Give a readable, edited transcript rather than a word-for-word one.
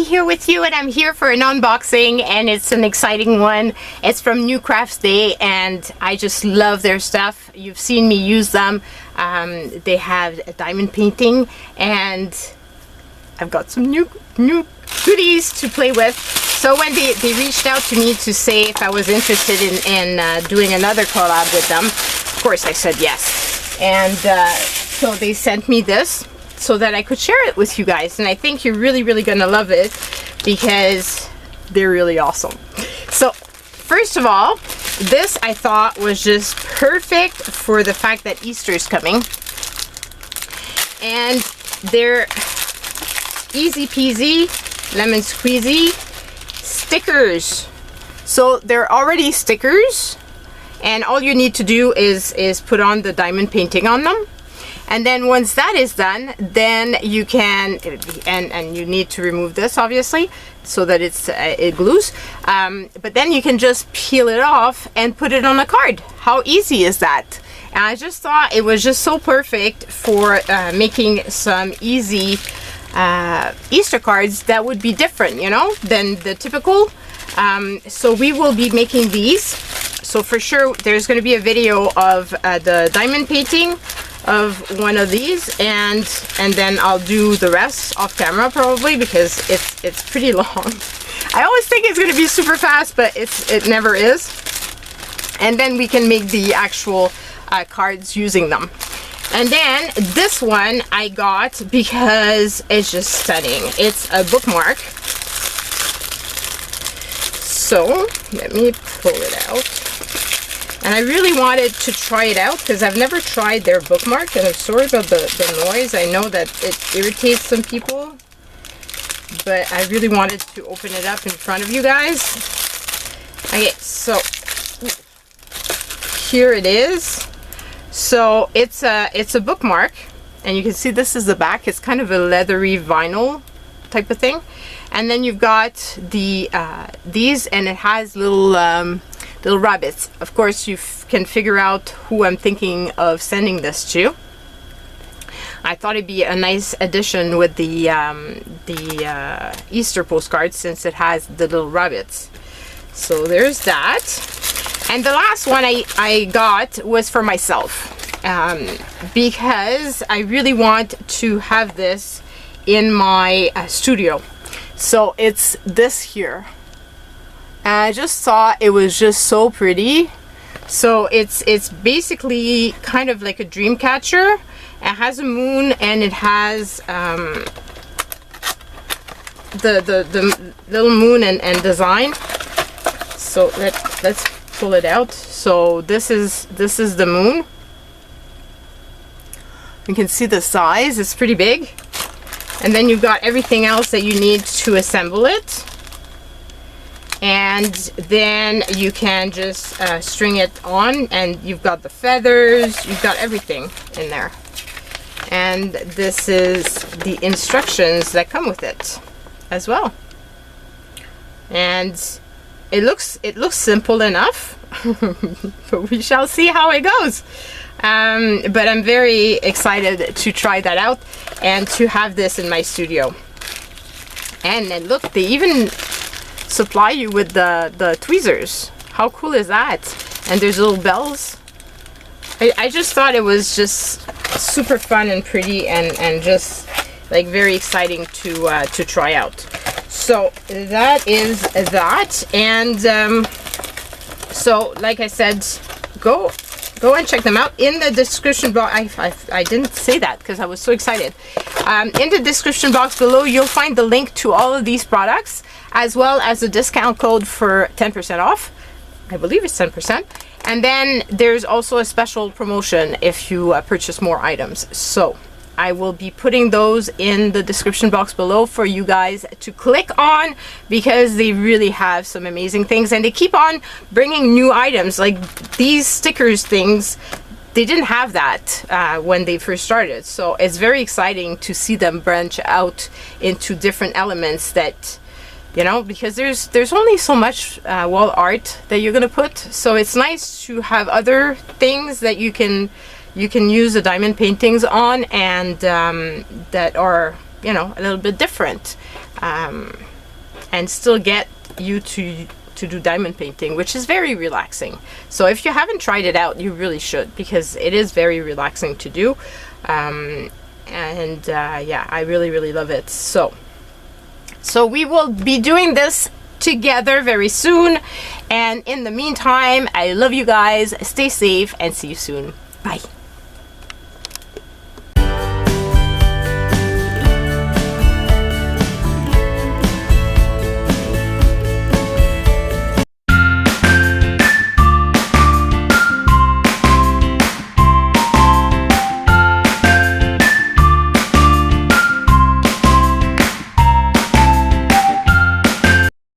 Vicky here with you, and I'm here for an unboxing, and it's an exciting one. It's from Newcraftday, and I just love their stuff. You've seen me use them. They have a diamond painting, and I've got some new goodies to play with. So when they reached out to me to say if I was interested in doing another collab with them, of course I said yes. And so they sent me this so that I could share it with you guys, and I think you're really gonna love it because they're really awesome. So first of all, this I thought was just perfect for the fact that Easter is coming, and they're easy peasy lemon squeezy stickers. So they're already stickers, and all you need to do is put on the diamond painting on them. And then once that is done, then you can, and you need to remove this obviously so that it glues, but then you can just peel it off and put it on a card. How easy is that? And I just thought it was just so perfect for making some easy Easter cards that would be different, you know, than the typical. So we will be making these. So for sure there's going to be a video of the diamond painting of one of these, and then I'll do the rest off camera probably, because it's pretty long. I always think it's going to be super fast, but it never is. And then we can make the actual cards using them. And then this one I got because it's just stunning. It's a bookmark. So let me pull it out. And I really wanted to try it out because I've never tried their bookmark, and I'm sorry about the noise. I know that it irritates some people, but I really wanted to open it up in front of you guys. Okay, so here it is. So it's a bookmark, and you can see this is the back. It's kind of a leathery vinyl type of thing, and then you've got the these, and it has little rabbits. Of course you can figure out who I'm thinking of sending this to. I thought it'd be a nice addition with the Easter postcard, since it has the little rabbits. So there's that. And the last one I got was for myself, because I really want to have this in my studio. So it's this here. And I just thought it was just so pretty. So it's basically kind of like a dream catcher. It has a moon, and it has the little moon and design. So let's pull it out. So this is the moon. You can see the size. It's pretty big. And then you've got everything else that you need to assemble it. And then you can just string it on, and you've got the feathers, you've got everything in there. And this is the instructions that come with it as well. And it looks simple enough, but we shall see how it goes. But I'm very excited to try that out and to have this in my studio. And then look, they even supply you with the tweezers. How cool is that? And there's little bells. I just thought it was just super fun and pretty, and just like very exciting to try out. So that is that. And so like I said, go and check them out in the description box. I didn't say that because I was so excited. In the description box below, you'll find the link to all of these products, as well as a discount code for 10% off. I believe it's 10%. And then there's also a special promotion if you purchase more items. So I will be putting those in the description box below for you guys to click on, because they really have some amazing things, and they keep on bringing new items. Like these stickers things, they didn't have that when they first started. So it's very exciting to see them branch out into different elements that, you know, because there's only so much wall art that you're gonna put. So it's nice to have other things that you can use the diamond paintings on, and that are, you know, a little bit different. and still get you to do diamond painting, which is very relaxing. So if you haven't tried it out, you really should, because it is very relaxing to do. Yeah, I really love it. So we will be doing this together very soon, and in the meantime, I love you guys. Stay safe and see you soon. Bye.